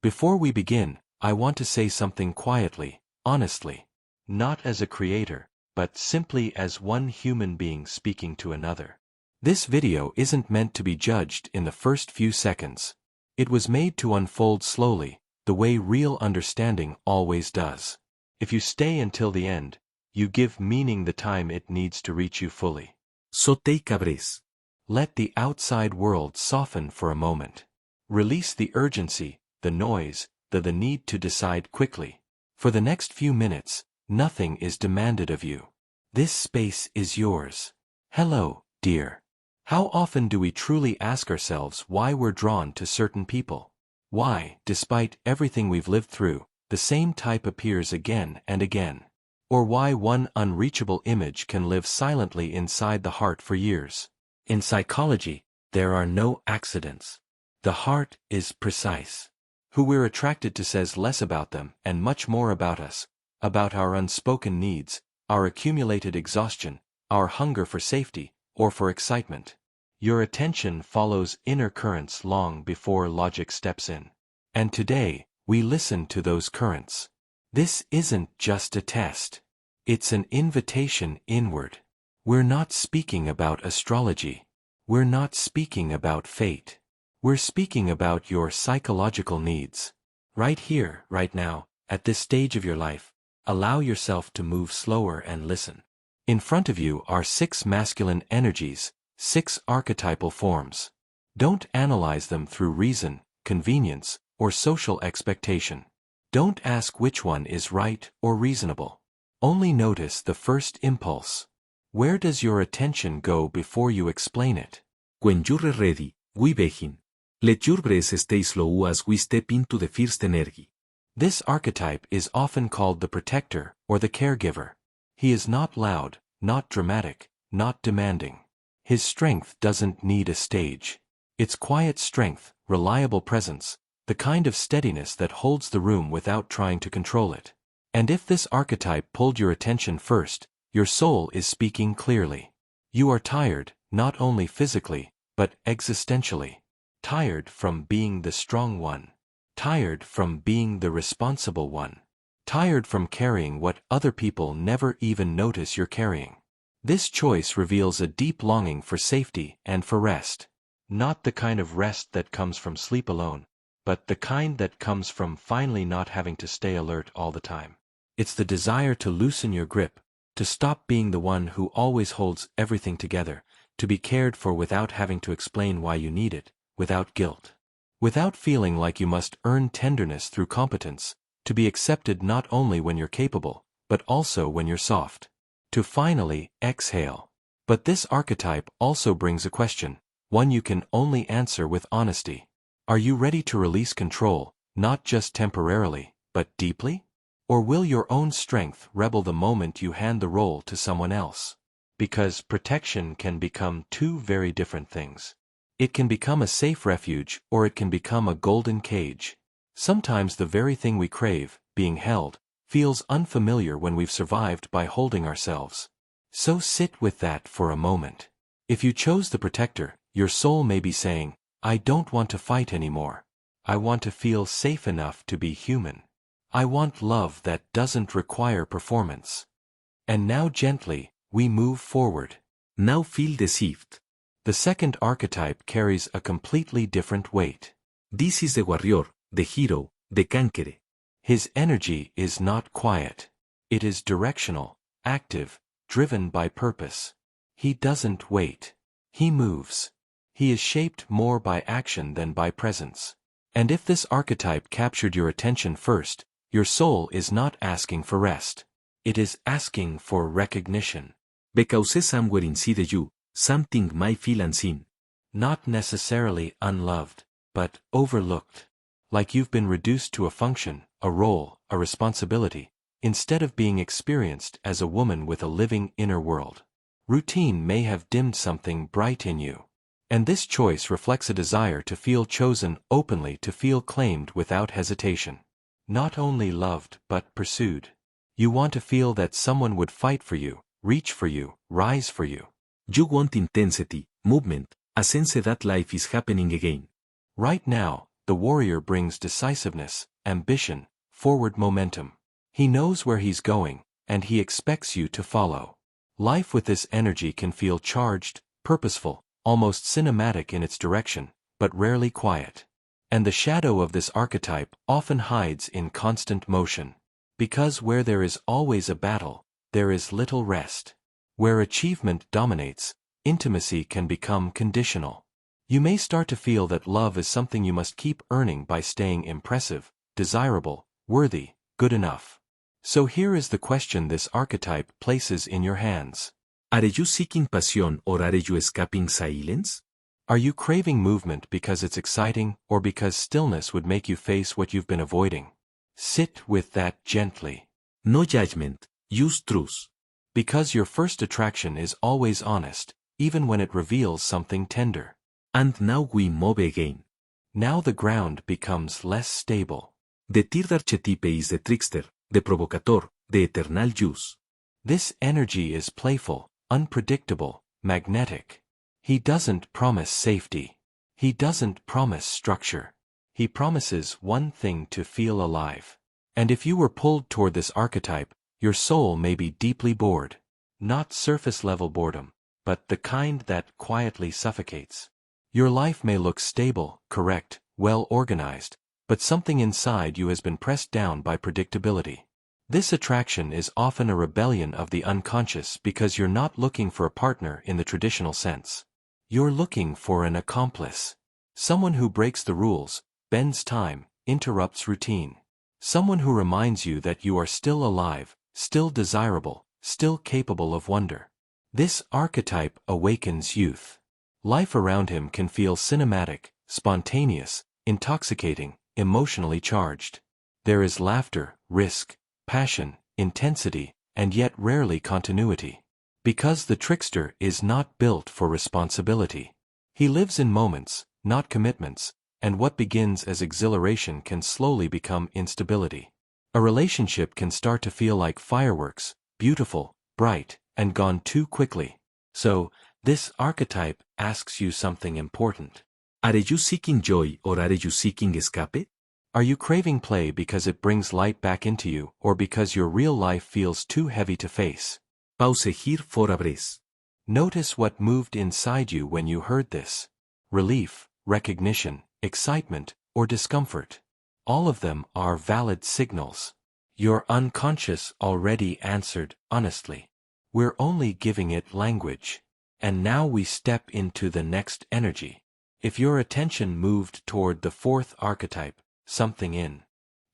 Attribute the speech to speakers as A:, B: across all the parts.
A: Before we begin, I want to say something quietly, honestly. Not as a creator, but simply as one human being speaking to another. This video isn't meant to be judged in the first few seconds. It was made to unfold slowly, the way real understanding always does. If you stay until the end, you give meaning the time it needs to reach you fully.
B: So take a breath.
A: Let the outside world soften for a moment. Release the urgency, the noise, the need to decide quickly. For the next few minutes, nothing is demanded of you. This space is yours. Hello, dear. How often do we truly ask ourselves why we're drawn to certain people? Why, despite everything we've lived through, the same type appears again and again? Or why one unreachable image can live silently inside the heart for years? In psychology, there are no accidents. The heart is precise. Who we're attracted to says less about them and much more about us, about our unspoken needs, our accumulated exhaustion, our hunger for safety, or for excitement. Your attention follows inner currents long before logic steps in. And today, we listen to those currents. This isn't just a test. It's an invitation inward. We're not speaking about astrology. We're not speaking about fate. We're speaking about your psychological needs. Right here, right now, at this stage of your life, allow yourself to move slower and listen. In front of you are 6 masculine energies, 6 archetypal forms. Don't analyze them through reason, convenience, or social expectation. Don't ask which one is right or reasonable. Only notice the first impulse. Where does your attention go before you explain it?
B: When you're ready, we begin. Let your breath stay slow as we step into the first energy.
A: This archetype is often called the protector or the caregiver. He is not loud, not dramatic, not demanding. His strength doesn't need a stage. It's quiet strength, reliable presence, the kind of steadiness that holds the room without trying to control it. And if this archetype pulled your attention first, your soul is speaking clearly. You are tired, not only physically, but existentially. Tired from being the strong one. Tired from being the responsible one. Tired from carrying what other people never even notice you're carrying. This choice reveals a deep longing for safety and for rest. Not the kind of rest that comes from sleep alone, but the kind that comes from finally not having to stay alert all the time. It's the desire to loosen your grip, to stop being the one who always holds everything together, to be cared for without having to explain why you need it, without guilt. Without feeling like you must earn tenderness through competence, to be accepted not only when you're capable, but also when you're soft. To finally exhale. But this archetype also brings a question, one you can only answer with honesty. Are you ready to release control, not just temporarily, but deeply? Or will your own strength rebel the moment you hand the role to someone else? Because protection can become 2 very different things. It can become a safe refuge, or it can become a golden cage. Sometimes the very thing we crave, being held, feels unfamiliar when we've survived by holding ourselves. So sit with that for a moment. If you chose the protector, your soul may be saying, I don't want to fight anymore. I want to feel safe enough to be human. I want love that doesn't require performance. And now gently, we move forward.
B: Now feel the shift.
A: The second archetype carries a completely different weight.
B: This is the warrior, the hero, the conqueror.
A: His energy is not quiet. It is directional, active, driven by purpose. He doesn't wait. He moves. He is shaped more by action than by presence. And if this archetype captured your attention first, your soul is not asking for rest. It is asking for recognition.
B: Because somewhere inside you, something might feel unseen.
A: Not necessarily unloved, but overlooked. Like you've been reduced to a function, a role, a responsibility, instead of being experienced as a woman with a living inner world. Routine may have dimmed something bright in you. And this choice reflects a desire to feel chosen openly, to feel claimed without hesitation. Not only loved, but pursued. You want to feel that someone would fight for you, reach for you, rise for you.
B: You want intensity, movement, a sense that life is happening again.
A: Right now, the warrior brings decisiveness, ambition, forward momentum. He knows where he's going, and he expects you to follow. Life with this energy can feel charged, purposeful, almost cinematic in its direction, but rarely quiet. And the shadow of this archetype often hides in constant motion. Because where there is always a battle, there is little rest. Where achievement dominates, intimacy can become conditional. You may start to feel that love is something you must keep earning by staying impressive, desirable, worthy, good enough. So here is the question this archetype places in your hands.
B: Are you seeking pasión or are you escaping silence?
A: Are you craving movement because it's exciting or because stillness would make you face what you've been avoiding? Sit with that gently.
B: No judgment, use truth.
A: Because your first attraction is always honest, even when it reveals something tender.
B: And now we move again.
A: Now the ground becomes less stable.
B: The third archetype is the trickster, the provocateur, the eternal youth.
A: This energy is playful, unpredictable, magnetic. He doesn't promise safety. He doesn't promise structure. He promises one thing: to feel alive. And if you were pulled toward this archetype, your soul may be deeply bored. Not surface-level boredom, but the kind that quietly suffocates. Your life may look stable, correct, well-organized, but something inside you has been pressed down by predictability. This attraction is often a rebellion of the unconscious because you're not looking for a partner in the traditional sense. You're looking for an accomplice. Someone who breaks the rules, bends time, interrupts routine. Someone who reminds you that you are still alive, still desirable, still capable of wonder. This archetype awakens youth. Life around him can feel cinematic, spontaneous, intoxicating, emotionally charged. There is laughter, risk, passion, intensity, and yet rarely continuity. Because the trickster is not built for responsibility. He lives in moments, not commitments, and what begins as exhilaration can slowly become instability. A relationship can start to feel like fireworks, beautiful, bright, and gone too quickly. So, this archetype asks you something important.
B: Are you seeking joy or are you seeking escape?
A: Are you craving play because it brings light back into you, or because your real life feels too heavy to face?
B: Pause here for a breath.
A: Notice what moved inside you when you heard this. Relief, recognition, excitement, or discomfort. All of them are valid signals. Your unconscious already answered honestly. We're only giving it language. And now we step into the next energy. If your attention moved toward the fourth archetype, something in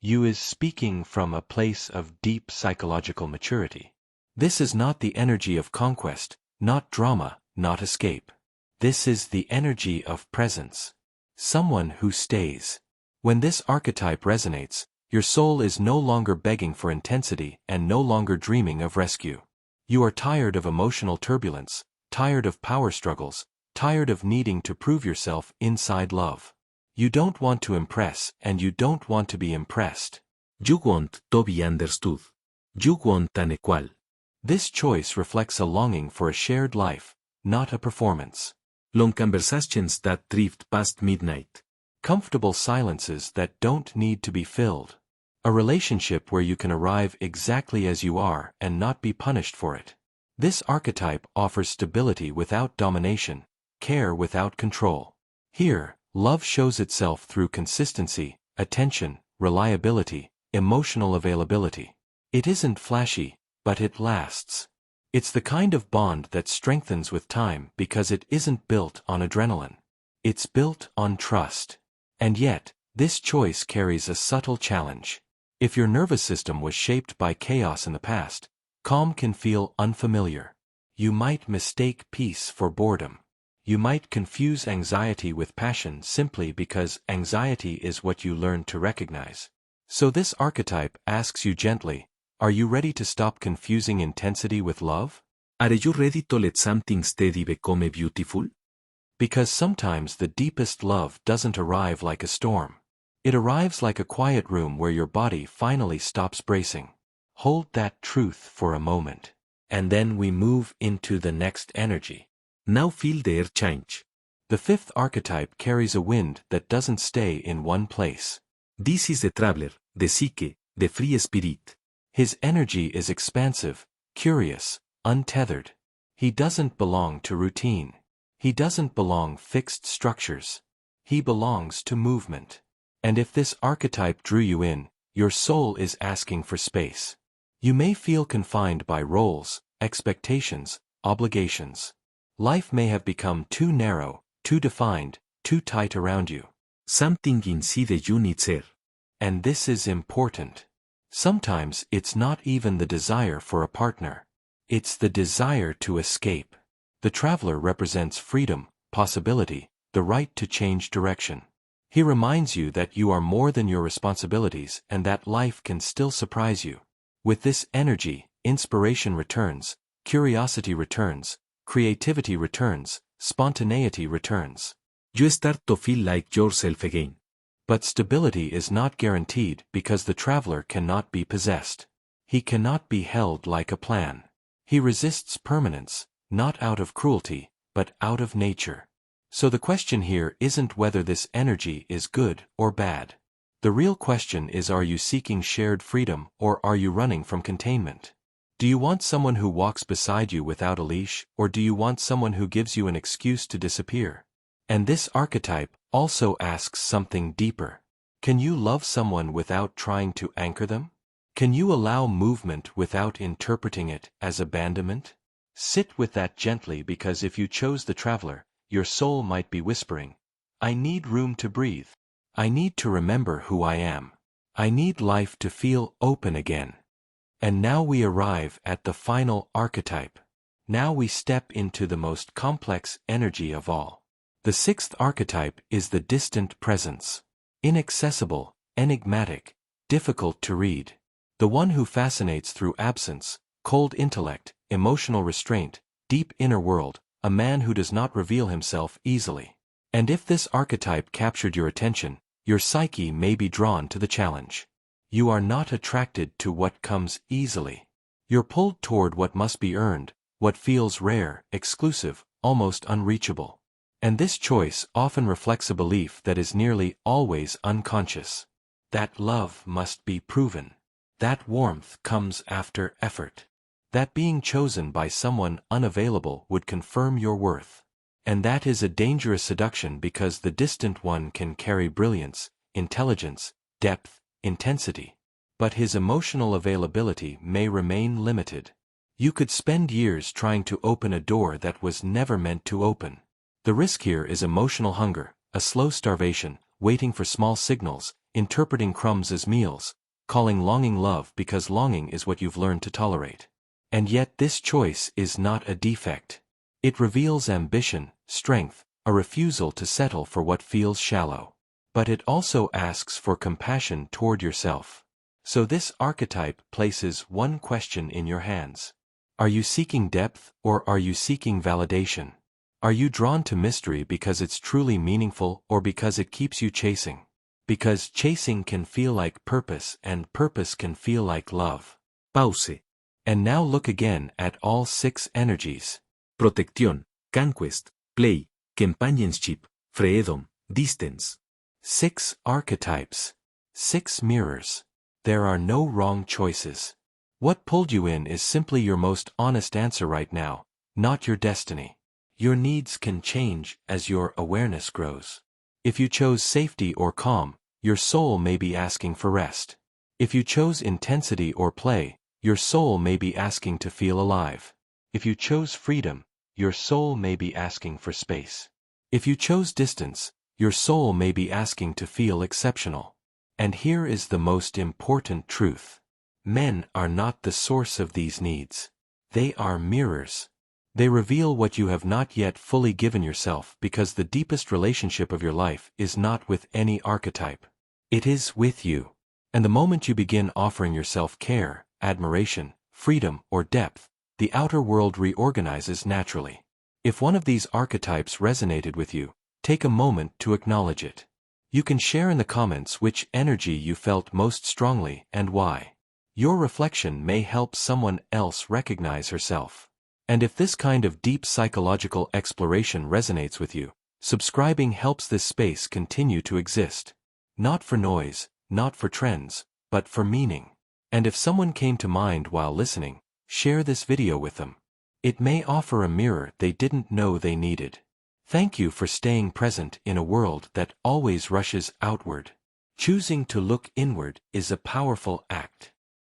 A: you is speaking from a place of deep psychological maturity. This is not the energy of conquest, not drama, not escape. This is the energy of presence. Someone who stays. When this archetype resonates, your soul is no longer begging for intensity and no longer dreaming of rescue. You are tired of emotional turbulence, tired of power struggles, tired of needing to prove yourself inside love. You don't want to impress and you don't want to be impressed.
B: You want to be understood. You want an equal.
A: This choice reflects a longing for a shared life, not a performance.
B: Long conversations that drift past midnight.
A: Comfortable silences that don't need to be filled. A relationship where you can arrive exactly as you are and not be punished for it. This archetype offers stability without domination, care without control. Here, love shows itself through consistency, attention, reliability, emotional availability. It isn't flashy, but it lasts. It's the kind of bond that strengthens with time because it isn't built on adrenaline. It's built on trust. And yet, this choice carries a subtle challenge. If your nervous system was shaped by chaos in the past, calm can feel unfamiliar. You might mistake peace for boredom. You might confuse anxiety with passion simply because anxiety is what you learned to recognize. So this archetype asks you gently, are you ready to stop confusing intensity with love?
B: Are you ready to let something steady become beautiful?
A: Because sometimes the deepest love doesn't arrive like a storm. It arrives like a quiet room where your body finally stops bracing. Hold that truth for a moment. And then we move into the next energy.
B: Now feel the air change.
A: The fifth archetype carries a wind that doesn't stay in one place.
B: This is the traveler, the psyche, the free spirit.
A: His energy is expansive, curious, untethered. He doesn't belong to routine. He doesn't belong fixed structures. He belongs to movement. And if this archetype drew you in, your soul is asking for space. You may feel confined by roles, expectations, obligations. Life may have become too narrow, too defined, too tight around you.
B: Something inside you needs air.
A: And this is important. Sometimes it's not even the desire for a partner. It's the desire to escape. The traveler represents freedom, possibility, the right to change direction. He reminds you that you are more than your responsibilities and that life can still surprise you. With this energy, inspiration returns, curiosity returns, creativity returns, spontaneity returns.
B: You start to feel like yourself again.
A: But stability is not guaranteed because the traveler cannot be possessed. He cannot be held like a plan. He resists permanence, not out of cruelty, but out of nature. So the question here isn't whether this energy is good or bad. The real question is, are you seeking shared freedom or are you running from containment? Do you want someone who walks beside you without a leash, or do you want someone who gives you an excuse to disappear? And this archetype also asks something deeper. Can you love someone without trying to anchor them? Can you allow movement without interpreting it as abandonment? Sit with that gently, because if you chose the traveler, your soul might be whispering, I need room to breathe. I need to remember who I am. I need life to feel open again. And now we arrive at the final archetype. Now we step into the most complex energy of all. The sixth archetype is the distant presence. Inaccessible, enigmatic, difficult to read. The one who fascinates through absence, cold intellect, emotional restraint, deep inner world, a man who does not reveal himself easily. And if this archetype captured your attention, your psyche may be drawn to the challenge. You are not attracted to what comes easily. You're pulled toward what must be earned, what feels rare, exclusive, almost unreachable. And this choice often reflects a belief that is nearly always unconscious. That love must be proven. That warmth comes after effort. That being chosen by someone unavailable would confirm your worth. And that is a dangerous seduction, because the distant one can carry brilliance, intelligence, depth, intensity. But his emotional availability may remain limited. You could spend years trying to open a door that was never meant to open. The risk here is emotional hunger, a slow starvation, waiting for small signals, interpreting crumbs as meals, calling longing love because longing is what you've learned to tolerate. And yet this choice is not a defect. It reveals ambition, strength, a refusal to settle for what feels shallow. But it also asks for compassion toward yourself. So this archetype places one question in your hands. Are you seeking depth, or are you seeking validation? Are you drawn to mystery because it's truly meaningful, or because it keeps you chasing? Because chasing can feel like purpose, and purpose can feel like love.
B: Pause.
A: And now look again at all six energies.
B: Protección, conquest, play, companionship, freedom, distance.
A: 6 archetypes. 6 mirrors. There are no wrong choices. What pulled you in is simply your most honest answer right now, not your destiny. Your needs can change as your awareness grows. If you chose safety or calm, your soul may be asking for rest. If you chose intensity or play, your soul may be asking to feel alive. If you chose freedom, your soul may be asking for space. If you chose distance, your soul may be asking to feel exceptional. And here is the most important truth. Men are not the source of these needs. They are mirrors. They reveal what you have not yet fully given yourself, because the deepest relationship of your life is not with any archetype. It is with you. And the moment you begin offering yourself care, admiration, freedom, or depth, the outer world reorganizes naturally. If one of these archetypes resonated with you, take a moment to acknowledge it. You can share in the comments which energy you felt most strongly and why. Your reflection may help someone else recognize herself. And if this kind of deep psychological exploration resonates with you, Subscribing helps this space continue to exist. Not for noise, not for trends, but for meaning. And if someone came to mind while listening, share this video with them. It may offer a mirror they didn't know they needed. Thank you for staying present in a world that always rushes outward. Choosing to look inward is a powerful act.